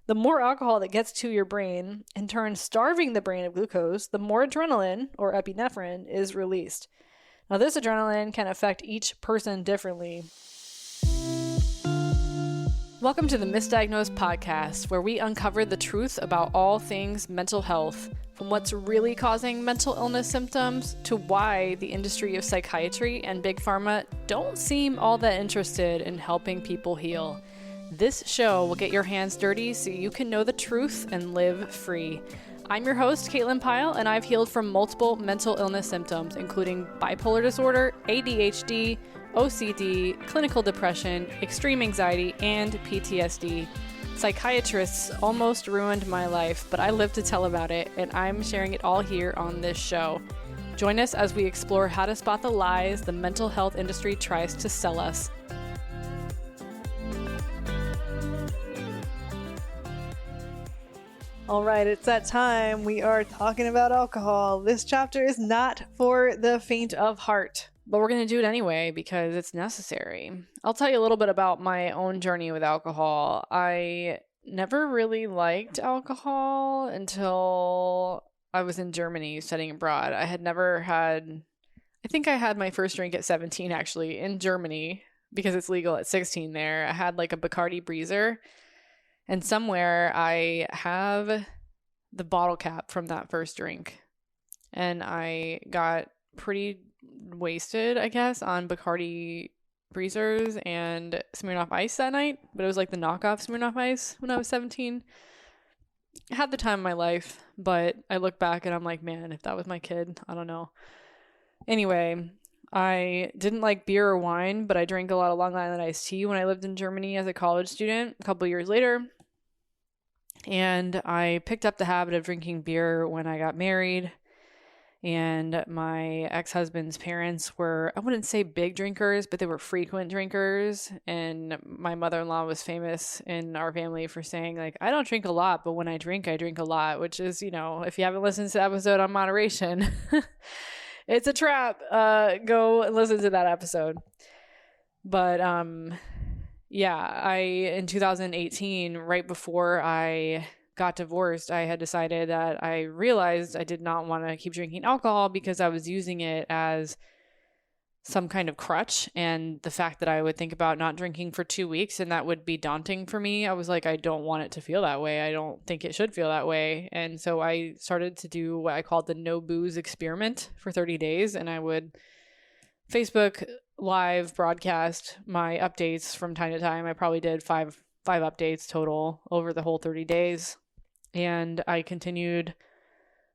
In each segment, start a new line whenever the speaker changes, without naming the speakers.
The more alcohol that gets to your brain, in turn starving the brain of glucose, the more adrenaline, or epinephrine, is released. Now, this adrenaline can affect each person differently. Welcome to the Misdiagnosed Podcast, where we uncover the truth about all things mental health, from what's really causing mental illness symptoms to why the industry of psychiatry and big pharma don't seem all that interested in helping people heal. This show will get your hands dirty so you can know the truth and live free. I'm your host, Caitlin Pyle, and I've healed from multiple mental illness symptoms, including bipolar disorder, ADHD, OCD, clinical depression, extreme anxiety, and PTSD. Psychiatrists almost ruined my life, but I live to tell about it, and I'm sharing it all here on this show. Join us as we explore how to spot the lies the mental health industry tries to sell us. All right, it's that time. We are talking about alcohol. This chapter is not for the faint of heart, but we're going to do it anyway because it's necessary. I'll tell you a little bit about my own journey with alcohol. I never really liked alcohol until I was in Germany studying abroad. I think I had my first drink at 17 actually in Germany because it's legal at 16 there. I had like a Bacardi Breezer. And somewhere I have the bottle cap from that first drink. And I got pretty wasted, I guess, on Bacardi Breezers and Smirnoff Ice that night. But it was like the knockoff Smirnoff Ice when I was 17. I had the time of my life, but I look back and I'm like, man, if that was my kid, I don't know. Anyway, I didn't like beer or wine, but I drank a lot of Long Island iced tea when I lived in Germany as a college student a couple years later. And I picked up the habit of drinking beer when I got married. And my ex-husband's parents were, I wouldn't say big drinkers, but they were frequent drinkers. And my mother-in-law was famous in our family for saying, like, I don't drink a lot, but when I drink a lot, which is, you know, if you haven't listened to the episode on moderation, it's a trap. Go and listen to that episode. But in 2018, right before I got divorced, I had decided that I realized I did not want to keep drinking alcohol because I was using it as some kind of crutch. And the fact that I would think about not drinking for 2 weeks and that would be daunting for me, I was like, I don't want it to feel that way. I don't think it should feel that way. And so I started to do what I called the no booze experiment for 30 days. And I would Facebook live broadcast my updates from time to time. I probably did five updates total over the whole 30 days. And I continued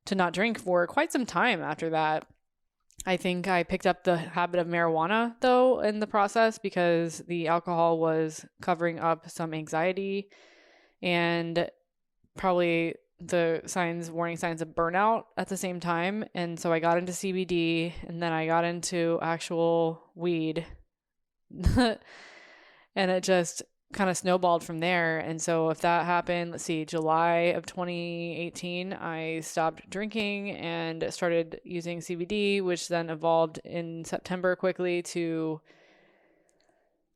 to not drink for quite some time after that. I think I picked up the habit of marijuana, though, in the process because the alcohol was covering up some anxiety and probably the warning signs of burnout at the same time. And so I got into CBD and then I got into actual weed and it just kind of snowballed from there. And so if that happened, July of 2018, I stopped drinking and started using CBD, which then evolved in September quickly to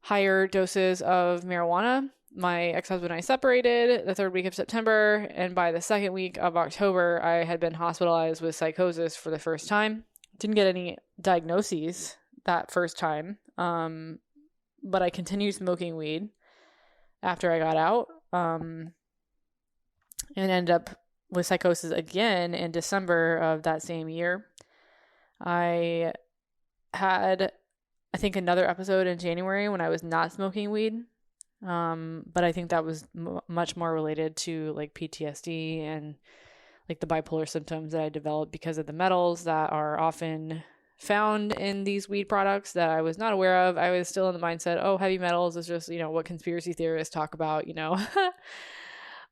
higher doses of marijuana. My ex-husband and I separated the third week of September, and by the second week of October, I had been hospitalized with psychosis for the first time. Didn't get any diagnoses that first time, but I continued smoking weed after I got out, and ended up with psychosis again in December of that same year. I had, I think, another episode in January when I was not smoking weed. But I think that was much more related to like PTSD and like the bipolar symptoms that I developed because of the metals that are often found in these weed products that I was not aware of. I was still in the mindset, oh, heavy metals is just, what conspiracy theorists talk about,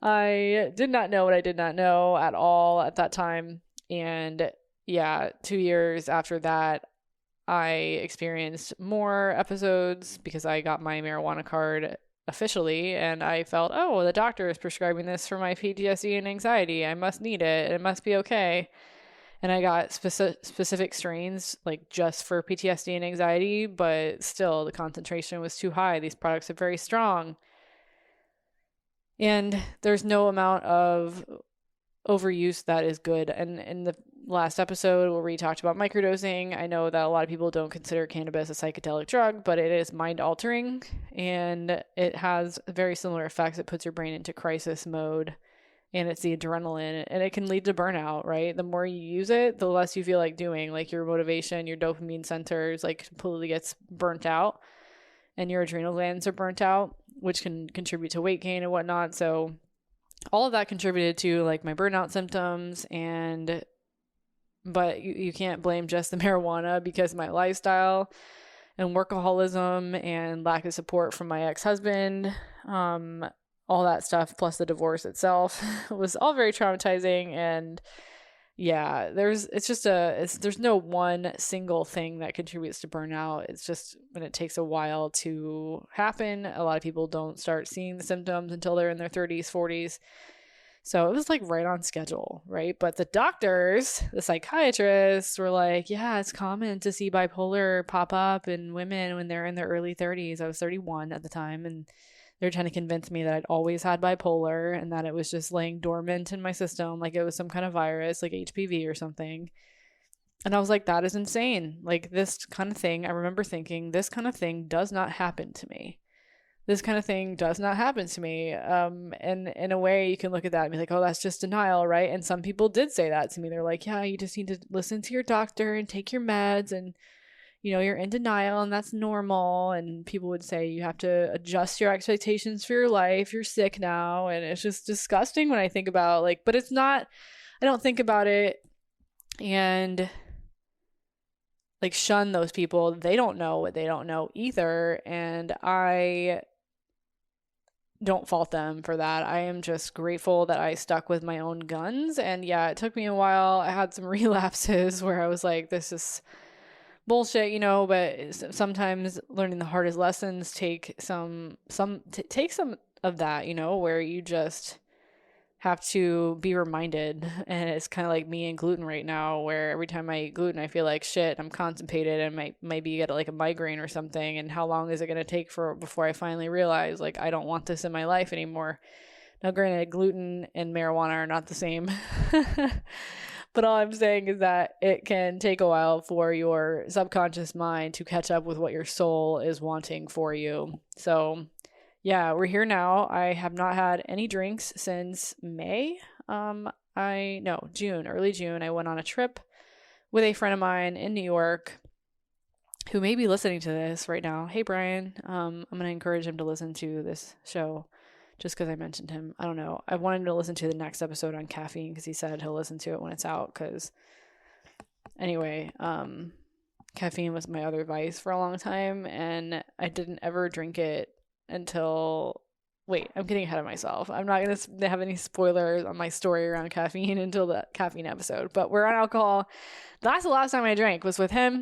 I did not know what I did not know at all at that time. And 2 years after that, I experienced more episodes because I got my marijuana card officially, and I felt, oh, the doctor is prescribing this for my PTSD and anxiety. I must need it. It must be okay. And I got specific strains like just for PTSD and anxiety, but still the concentration was too high. These products are very strong. And there's no amount of overuse that is good. And in the last episode where we talked about microdosing, I know that a lot of people don't consider cannabis a psychedelic drug, but it is mind altering and it has very similar effects. It puts your brain into crisis mode, and it's the adrenaline, and it can lead to burnout, right? The more you use it, the less you feel like doing. Like your motivation, your dopamine centers like completely gets burnt out, and your adrenal glands are burnt out, which can contribute to weight gain and whatnot. So all of that contributed to like my burnout symptoms. But you can't blame just the marijuana, because my lifestyle and workaholism and lack of support from my ex-husband, all that stuff, plus the divorce itself, was all very traumatizing. And yeah, there's no one single thing that contributes to burnout. It's just when it takes a while to happen. A lot of people don't start seeing the symptoms until they're in their 30s, 40s. So it was like right on schedule, right? But the doctors, the psychiatrists were like, yeah, it's common to see bipolar pop up in women when they're in their early 30s. I was 31 at the time, and they're trying to convince me that I'd always had bipolar and that it was just laying dormant in my system, like it was some kind of virus, like HPV or something. And I was like, that is insane. Like this kind of thing, I remember thinking, this kind of thing does not happen to me. This kind of thing does not happen to me. And in a way, you can look at that and be like, oh, that's just denial, right? And some people did say that to me. They're like, yeah, you just need to listen to your doctor and take your meds, and you're in denial and that's normal. And people would say you have to adjust your expectations for your life. You're sick now. And it's just disgusting when I think about but it's not, I don't think about it and shun those people. They don't know what they don't know either. And I don't fault them for that. I am just grateful that I stuck with my own guns. And yeah, it took me a while. I had some relapses where I was like, this is bullshit, but sometimes learning the hardest lessons take some of that, where you just have to be reminded. And it's kind of like me and gluten right now, where every time I eat gluten, I feel like shit, I'm constipated and maybe get like a migraine or something. And how long is it going to take before I finally realize I don't want this in my life anymore? Now, granted, gluten and marijuana are not the same. But all I'm saying is that it can take a while for your subconscious mind to catch up with what your soul is wanting for you. So yeah, we're here now. I have not had any drinks since May. June, early June. I went on a trip with a friend of mine in New York who may be listening to this right now. Hey, Brian. I'm going to encourage him to listen to this show just because I mentioned him. I don't know. I wanted him to listen to the next episode on caffeine because he said he'll listen to it when it's out. Anyway, caffeine was my other vice for a long time, and I didn't ever drink it until... Wait, I'm getting ahead of myself. I'm not going to have any spoilers on my story around caffeine until the caffeine episode, but we're on alcohol. That's the last time I drank was with him,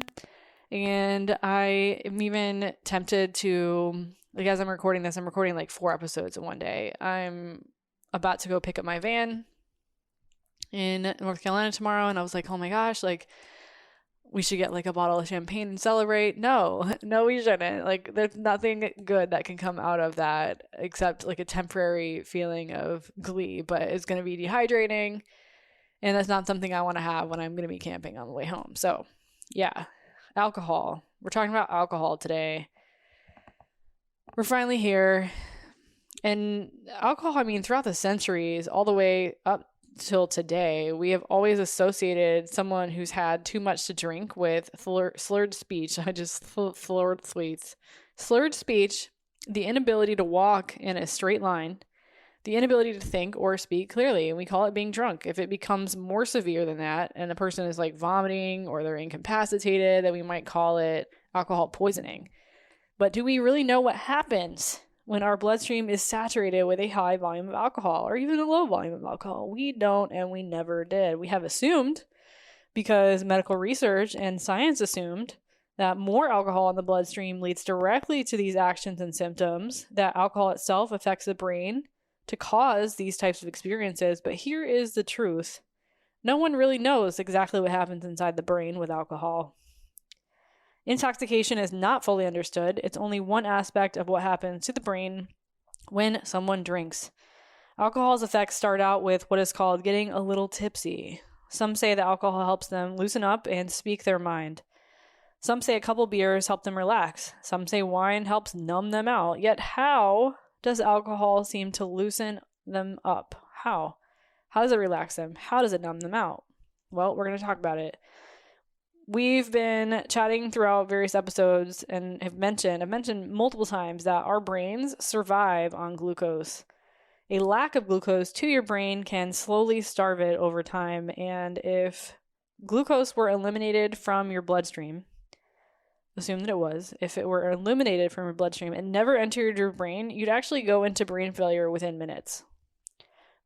and I am even tempted to... as I'm recording this, I'm recording 4 episodes in one day. I'm about to go pick up my van in North Carolina tomorrow. And I was like, oh my gosh, we should get a bottle of champagne and celebrate. No, we shouldn't. There's nothing good that can come out of that except a temporary feeling of glee, but it's going to be dehydrating. And that's not something I want to have when I'm going to be camping on the way home. So yeah, alcohol. We're talking about alcohol today. We're finally here. And alcohol, throughout the centuries, all the way up till today, we have always associated someone who's had too much to drink with slurred speech. I just slurred speech. Slurred speech, the inability to walk in a straight line, the inability to think or speak clearly. And we call it being drunk. If it becomes more severe than that, and the person is vomiting or they're incapacitated, then we might call it alcohol poisoning. But do we really know what happens when our bloodstream is saturated with a high volume of alcohol or even a low volume of alcohol? We don't, and we never did. We have assumed, because medical research and science assumed, that more alcohol in the bloodstream leads directly to these actions and symptoms, that alcohol itself affects the brain to cause these types of experiences. But here is the truth. No one really knows exactly what happens inside the brain with alcohol. Intoxication is not fully understood. It's only one aspect of what happens to the brain when someone drinks. Alcohol's effects start out with what is called getting a little tipsy. Some say that alcohol helps them loosen up and speak their mind. Some say a couple beers help them relax. Some say wine helps numb them out. Yet how does alcohol seem to loosen them up? How? How does it relax them? How does it numb them out? Well, we're going to talk about it. We've been chatting throughout various episodes and I've mentioned multiple times that our brains survive on glucose. A lack of glucose to your brain can slowly starve it over time. And if glucose were eliminated from your bloodstream, assume that it was, if it were eliminated from your bloodstream and never entered your brain, you'd actually go into brain failure within minutes.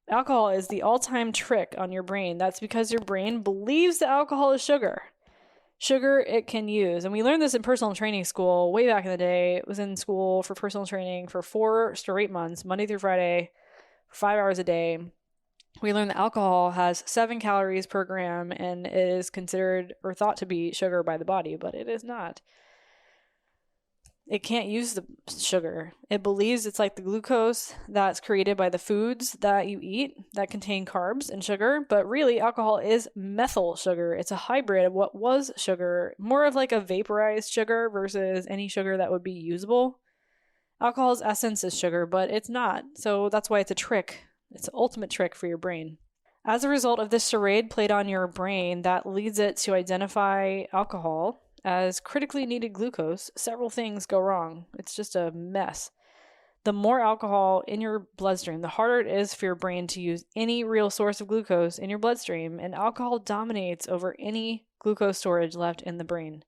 Alcohol is the all-time trick on your brain. That's because your brain believes that alcohol is sugar. Sugar it can use. And we learned this in personal training school way back in the day. It was in school for personal training for 4 straight months, Monday through Friday, for 5 hours a day. We learned that alcohol has 7 calories per gram and it is considered or thought to be sugar by the body, but it is not. It can't use the sugar. It believes it's like the glucose that's created by the foods that you eat that contain carbs and sugar, but really alcohol is methyl sugar. It's a hybrid of what was sugar, more of like a vaporized sugar versus any sugar that would be usable. Alcohol's essence is sugar, but it's not. So that's why it's a trick. It's an ultimate trick for your brain. As a result of this charade played on your brain that leads it to identify alcohol as critically needed glucose, several things go wrong. It's just a mess. The more alcohol in your bloodstream, the harder it is for your brain to use any real source of glucose in your bloodstream, and alcohol dominates over any glucose storage left in the brain.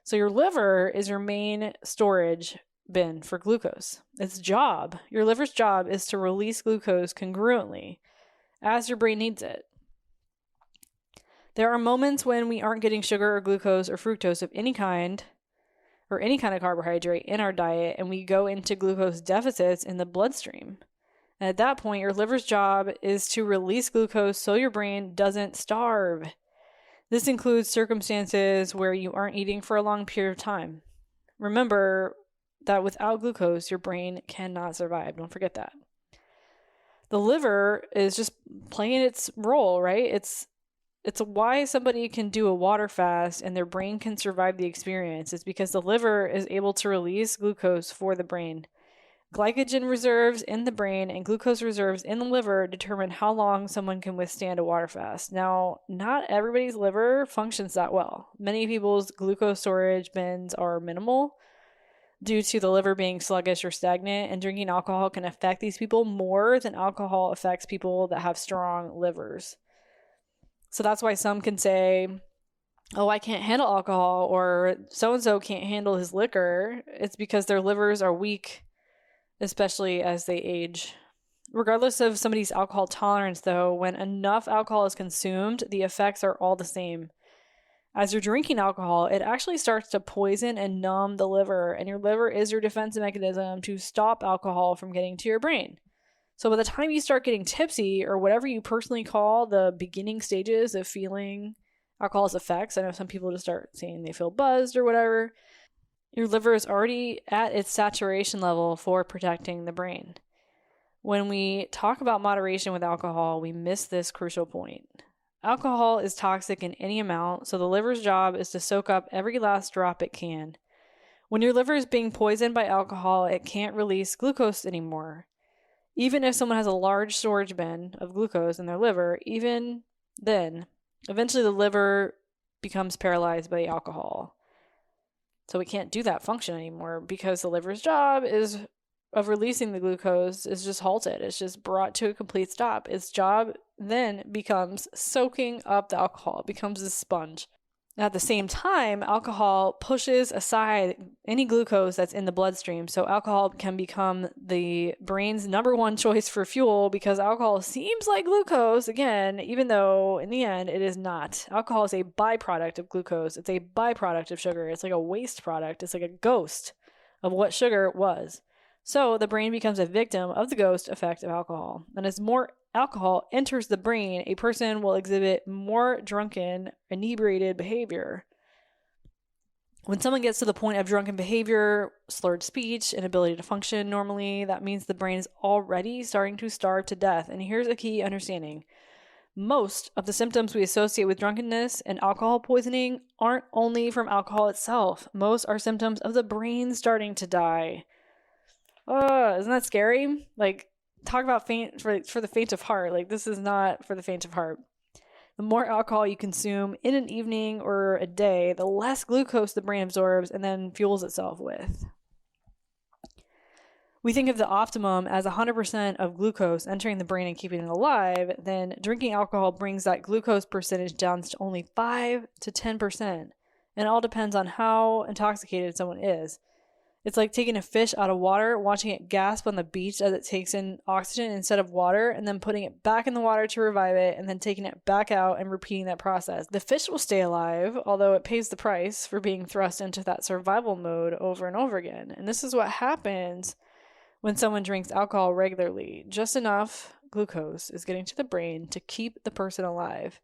So your liver is your main storage bin for glucose. Your liver's job is to release glucose congruently as your brain needs it. There are moments when we aren't getting sugar or glucose or fructose of any kind or any kind of carbohydrate in our diet, and we go into glucose deficits in the bloodstream. And at that point, your liver's job is to release glucose so your brain doesn't starve. This includes circumstances where you aren't eating for a long period of time. Remember that without glucose, your brain cannot survive. Don't forget that. The liver is just playing its role, right? It's why somebody can do a water fast and their brain can survive the experience. It's because the liver is able to release glucose for the brain. Glycogen reserves in the brain and glucose reserves in the liver determine how long someone can withstand a water fast. Now, not everybody's liver functions that well. Many people's glucose storage bins are minimal due to the liver being sluggish or stagnant, and drinking alcohol can affect these people more than alcohol affects people that have strong livers. So that's why some can say, oh, I can't handle alcohol, or so-and-so can't handle his liquor. It's because their livers are weak, especially as they age. Regardless of somebody's alcohol tolerance, though, when enough alcohol is consumed, the effects are all the same. As you're drinking alcohol, it actually starts to poison and numb the liver, and your liver is your defense mechanism to stop alcohol from getting to your brain. So by the time you start getting tipsy, or whatever you personally call the beginning stages of feeling alcohol's effects, I know some people just start saying they feel buzzed or whatever, your liver is already at its saturation level for protecting the brain. When we talk about moderation with alcohol, we miss this crucial point. Alcohol is toxic in any amount, so the liver's job is to soak up every last drop it can. When your liver is being poisoned by alcohol, it can't release glucose anymore. Even if someone has a large storage bin of glucose in their liver, even then, eventually the liver becomes paralyzed by the alcohol. So it can't do that function anymore because the liver's job of releasing the glucose is just halted. It's just brought to a complete stop. Its job then becomes soaking up the alcohol. It becomes a sponge. At the same time, alcohol pushes aside any glucose that's in the bloodstream. So alcohol can become the brain's number one choice for fuel because alcohol seems like glucose, again, even though in the end it is not. Alcohol is a byproduct of glucose. It's a byproduct of sugar. It's like a waste product. It's like a ghost of what sugar was. So the brain becomes a victim of the ghost effect of alcohol. And as more alcohol enters the brain, a person will exhibit more drunken, inebriated behavior. When someone gets to the point of drunken behavior, slurred speech, inability to function normally, that means the brain is already starting to starve to death. And here's a key understanding. Most of the symptoms we associate with drunkenness and alcohol poisoning aren't only from alcohol itself. Most are symptoms of the brain starting to die. Isn't that scary? Like, talk about faint for the faint of heart. Like, this is not for the faint of heart. The more alcohol you consume in an evening or a day, the less glucose the brain absorbs and then fuels itself with. We think of the optimum as 100% of glucose entering the brain and keeping it alive, then drinking alcohol brings that glucose percentage down to only 5 to 10%. And it all depends on how intoxicated someone is. It's like taking a fish out of water, watching it gasp on the beach as it takes in oxygen instead of water, and then putting it back in the water to revive it, and then taking it back out and repeating that process. The fish will stay alive, although it pays the price for being thrust into that survival mode over and over again. And this is what happens when someone drinks alcohol regularly. Just enough glucose is getting to the brain to keep the person alive.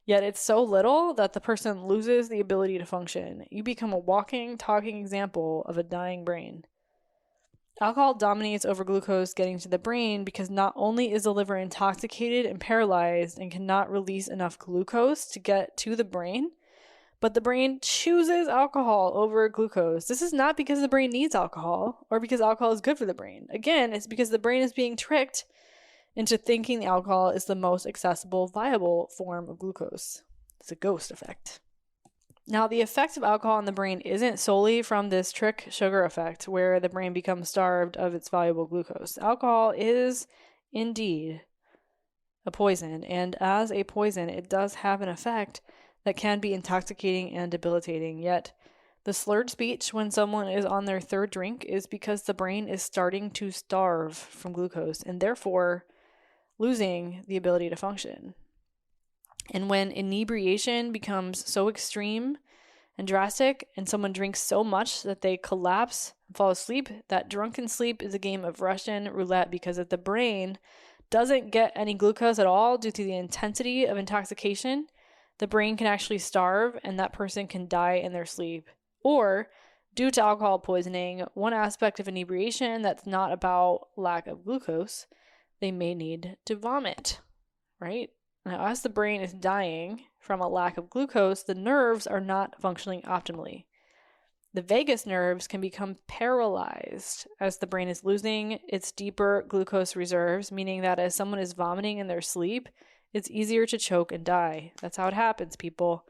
Yet it's so little that the person loses the ability to function. You become a walking, talking example of a dying brain. Alcohol dominates over glucose getting to the brain because not only is the liver intoxicated and paralyzed and cannot release enough glucose to get to the brain, but the brain chooses alcohol over glucose. This is not because the brain needs alcohol or because alcohol is good for the brain. Again, it's because the brain is being tricked into thinking the alcohol is the most accessible, viable form of glucose. It's a ghost effect. Now, the effect of alcohol on the brain isn't solely from this trick sugar effect where the brain becomes starved of its valuable glucose. Alcohol is indeed a poison, and as a poison, it does have an effect that can be intoxicating and debilitating. Yet, the slurred speech when someone is on their third drink is because the brain is starting to starve from glucose and therefore losing the ability to function. And when inebriation becomes so extreme and drastic and someone drinks so much that they collapse and fall asleep, that drunken sleep is a game of Russian roulette, because if the brain doesn't get any glucose at all due to the intensity of intoxication, the brain can actually starve and that person can die in their sleep. Or, due to alcohol poisoning, one aspect of inebriation that's not about lack of glucose, they may need to vomit, right? Now, as the brain is dying from a lack of glucose, the nerves are not functioning optimally. The vagus nerves can become paralyzed as the brain is losing its deeper glucose reserves, meaning that as someone is vomiting in their sleep, it's easier to choke and die. That's how it happens, people.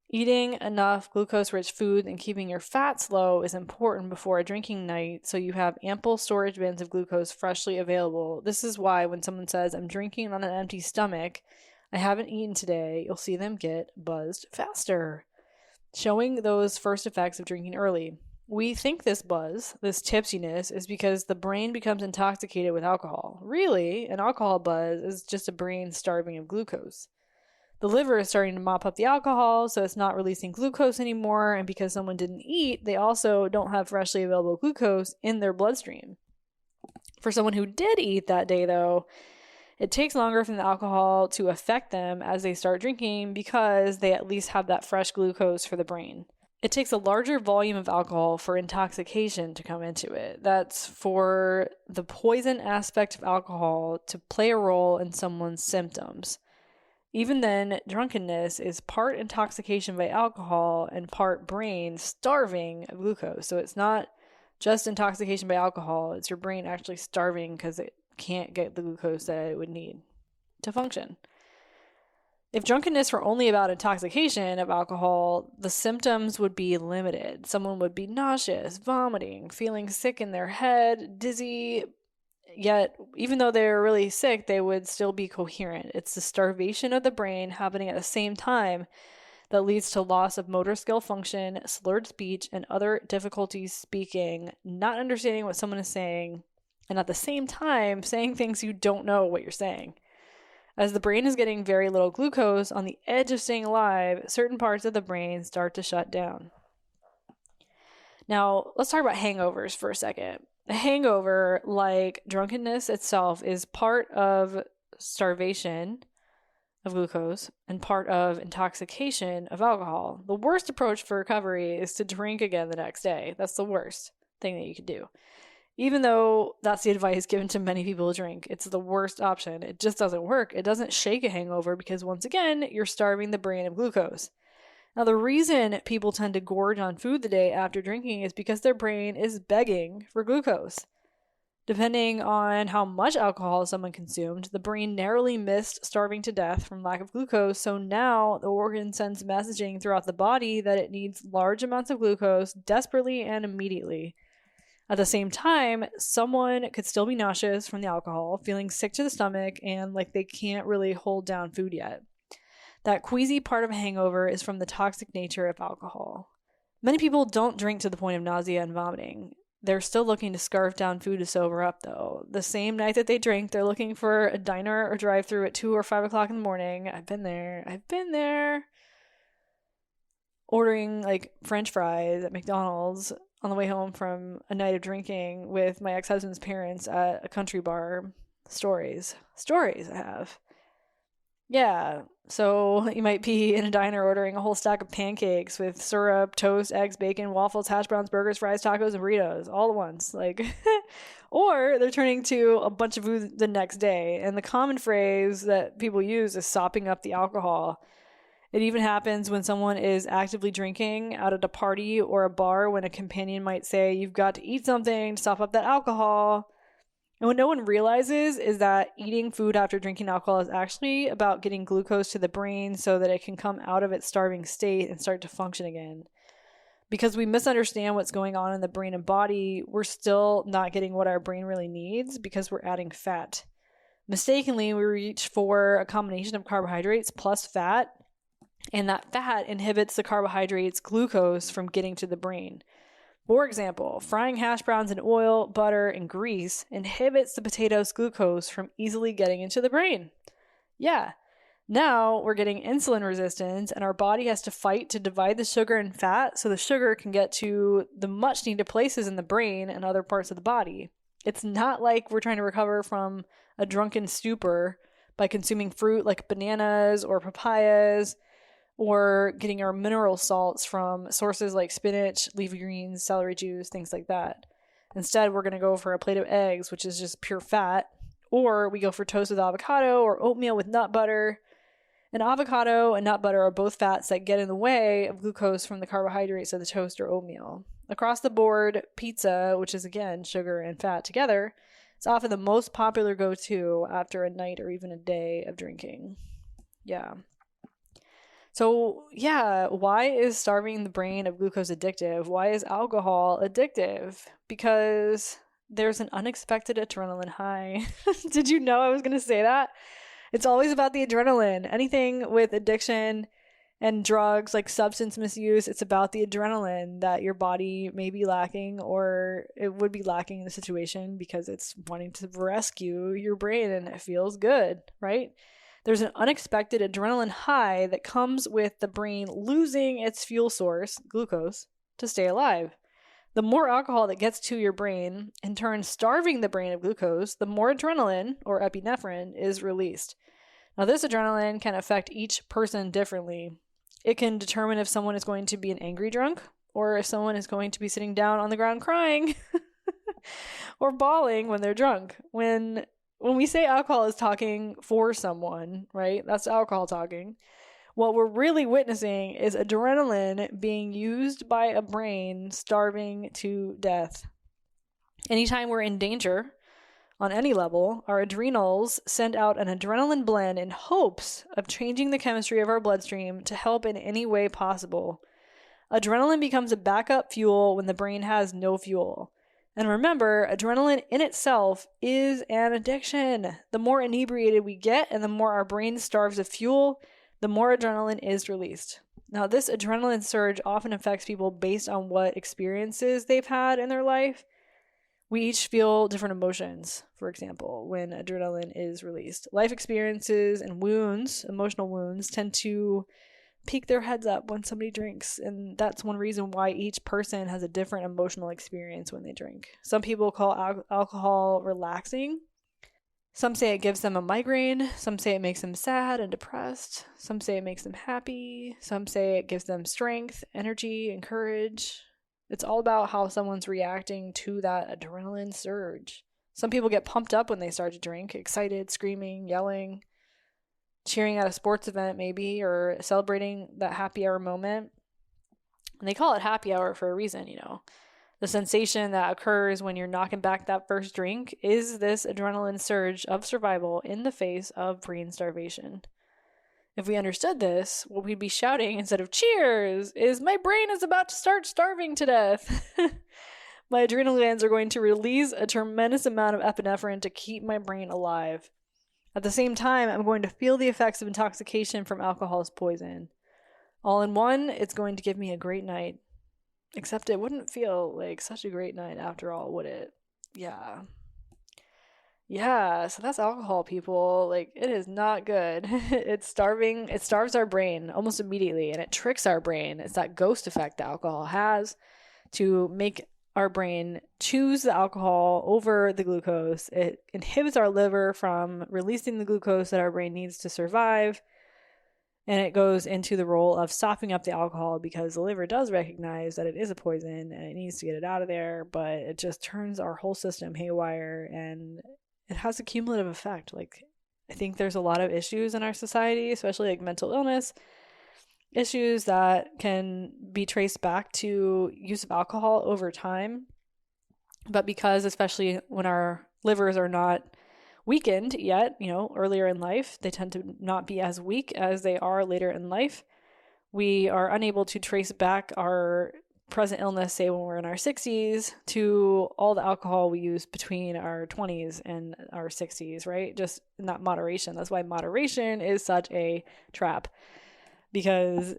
Eating enough glucose-rich food and keeping your fats low is important before a drinking night so you have ample storage bins of glucose freshly available. This is why when someone says, "I'm drinking on an empty stomach, I haven't eaten today," you'll see them get buzzed faster, showing those first effects of drinking early. We think this buzz, this tipsiness, is because the brain becomes intoxicated with alcohol. Really, an alcohol buzz is just a brain starving of glucose. The liver is starting to mop up the alcohol, so it's not releasing glucose anymore, and because someone didn't eat, they also don't have freshly available glucose in their bloodstream. For someone who did eat that day, though, it takes longer for the alcohol to affect them as they start drinking because they at least have that fresh glucose for the brain. It takes a larger volume of alcohol for intoxication to come into it. That's for the poison aspect of alcohol to play a role in someone's symptoms. Even then, drunkenness is part intoxication by alcohol and part brain starving of glucose. So it's not just intoxication by alcohol, it's your brain actually starving because it can't get the glucose that it would need to function. If drunkenness were only about intoxication of alcohol, the symptoms would be limited. Someone would be nauseous, vomiting, feeling sick in their head, dizzy. Yet, even though they were really sick, they would still be coherent. It's the starvation of the brain happening at the same time that leads to loss of motor skill function, slurred speech, and other difficulties speaking, not understanding what someone is saying, and at the same time saying things you don't know what you're saying. As the brain is getting very little glucose on the edge of staying alive, certain parts of the brain start to shut down. Now, let's talk about hangovers for a second. A hangover, like drunkenness itself, is part of starvation of glucose and part of intoxication of alcohol. The worst approach for recovery is to drink again the next day. That's the worst thing that you could do. Even though that's the advice given to many people to drink, it's the worst option. It just doesn't work. It doesn't shake a hangover because, once again, you're starving the brain of glucose. Now, the reason people tend to gorge on food the day after drinking is because their brain is begging for glucose. Depending on how much alcohol someone consumed, the brain narrowly missed starving to death from lack of glucose, so now the organ sends messaging throughout the body that it needs large amounts of glucose desperately and immediately. At the same time, someone could still be nauseous from the alcohol, feeling sick to the stomach, and like they can't really hold down food yet. That queasy part of a hangover is from the toxic nature of alcohol. Many people don't drink to the point of nausea and vomiting. They're still looking to scarf down food to sober up, though. The same night that they drink, they're looking for a diner or drive-thru at 2 or 5 o'clock in the morning. I've been there. Ordering like French fries at McDonald's on the way home from a night of drinking with my ex-husband's parents at a country bar. Stories I have. Yeah, so you might be in a diner ordering a whole stack of pancakes with syrup, toast, eggs, bacon, waffles, hash browns, burgers, fries, tacos, and burritos all at once. Or they're turning to a bunch of food the next day. And the common phrase that people use is sopping up the alcohol. It even happens when someone is actively drinking out at a party or a bar when a companion might say, "You've got to eat something to sop up that alcohol." And what no one realizes is that eating food after drinking alcohol is actually about getting glucose to the brain so that it can come out of its starving state and start to function again. Because we misunderstand what's going on in the brain and body, we're still not getting what our brain really needs because we're adding fat. Mistakenly, we reach for a combination of carbohydrates plus fat, and that fat inhibits the carbohydrates, glucose, from getting to the brain. For example, frying hash browns in oil, butter, and grease inhibits the potato's glucose from easily getting into the brain. Yeah, now we're getting insulin resistance, and our body has to fight to divide the sugar and fat so the sugar can get to the much needed places in the brain and other parts of the body. It's not like we're trying to recover from a drunken stupor by consuming fruit like bananas or papayas, or getting our mineral salts from sources like spinach, leafy greens, celery juice, things like that. Instead, we're going to go for a plate of eggs, which is just pure fat, or we go for toast with avocado or oatmeal with nut butter. And avocado and nut butter are both fats that get in the way of glucose from the carbohydrates of the toast or oatmeal. Across the board, pizza, which is again sugar and fat together, is often the most popular go-to after a night or even a day of drinking. Yeah. So, why is starving the brain of glucose addictive? Why is alcohol addictive? Because there's an unexpected adrenaline high. Did you know I was going to say that? It's always about the adrenaline. Anything with addiction and drugs, like substance misuse, it's about the adrenaline that your body may be lacking, or it would be lacking in the situation because it's wanting to rescue your brain and it feels good, right? There's an unexpected adrenaline high that comes with the brain losing its fuel source, glucose, to stay alive. The more alcohol that gets to your brain, in turn starving the brain of glucose, the more adrenaline, or epinephrine, is released. Now, this adrenaline can affect each person differently. It can determine if someone is going to be an angry drunk, or if someone is going to be sitting down on the ground crying, or bawling when they're drunk. When we say alcohol is talking for someone, right? That's alcohol talking. What we're really witnessing is adrenaline being used by a brain starving to death. Anytime we're in danger on any level, our adrenals send out an adrenaline blend in hopes of changing the chemistry of our bloodstream to help in any way possible. Adrenaline becomes a backup fuel when the brain has no fuel. And remember, adrenaline in itself is an addiction. The more inebriated we get and the more our brain starves of fuel, the more adrenaline is released. Now, this adrenaline surge often affects people based on what experiences they've had in their life. We each feel different emotions, for example, when adrenaline is released. Life experiences and wounds, emotional wounds, tend to peek their heads up when somebody drinks, and that's one reason why each person has a different emotional experience when they drink. Some people call alcohol relaxing, Some say it gives them a migraine. Some say it makes them sad and depressed. Some say it makes them happy. Some say it gives them strength, energy, and courage. It's all about how someone's reacting to that adrenaline surge. Some people get pumped up when they start to drink, excited, screaming, yelling, cheering at a sports event maybe, or celebrating that happy hour moment. And they call it happy hour for a reason, you know. The sensation that occurs when you're knocking back that first drink is this adrenaline surge of survival in the face of brain starvation. If we understood this, what we'd be shouting instead of cheers is, my brain is about to start starving to death. My adrenal glands are going to release a tremendous amount of epinephrine to keep my brain alive. At the same time, I'm going to feel the effects of intoxication from alcohol's poison. All in one, it's going to give me a great night. Except it wouldn't feel like such a great night after all, would it? Yeah. Yeah, so that's alcohol, people. Like, it is not good. It's starving. It starves our brain almost immediately, and it tricks our brain. It's that ghost effect that alcohol has to make our brain choose the alcohol over the glucose. It inhibits our liver from releasing the glucose that our brain needs to survive. And it goes into the role of stopping up the alcohol because the liver does recognize that it is a poison and it needs to get it out of there, but it just turns our whole system haywire, and it has a cumulative effect. Like, I think there's a lot of issues in our society, especially like mental illness issues, that can be traced back to use of alcohol over time. But because, especially when our livers are not weakened yet, you know, earlier in life, they tend to not be as weak as they are later in life. We are unable to trace back our present illness, say when we're in our 60s, to all the alcohol we use between our 20s and our 60s, right? Just in that moderation. That's why moderation is such a trap, because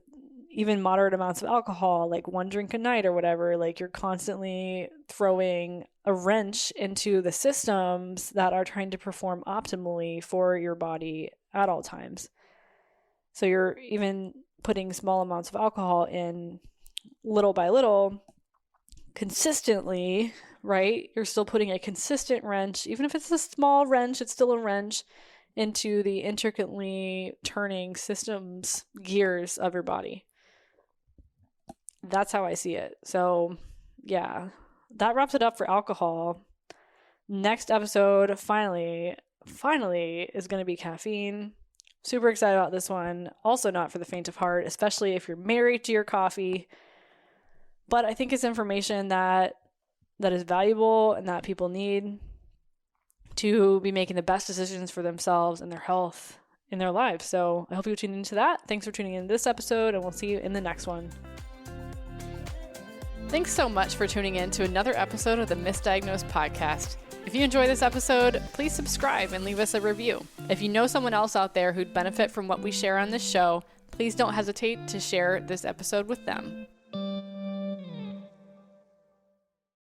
even moderate amounts of alcohol, like one drink a night or whatever, like you're constantly throwing a wrench into the systems that are trying to perform optimally for your body at all times. So you're even putting small amounts of alcohol in little by little, consistently, right? You're still putting a consistent wrench, even if it's a small wrench, it's still a wrench, into the intricately turning systems, gears of your body. That's how I see it. So yeah, that wraps it up for alcohol. Next episode, finally, is going to be caffeine. Super excited about this one. Also not for the faint of heart, especially if you're married to your coffee. But I think it's information that is valuable and that people need to be making the best decisions for themselves and their health in their lives. So I hope you tune into that. Thanks for tuning in this episode, and we'll see you in the next one. Thanks so much for tuning in to another episode of the Misdiagnosed Podcast. If you enjoy this episode, please subscribe and leave us a review. If you know someone else out there who'd benefit from what we share on this show, please don't hesitate to share this episode with them.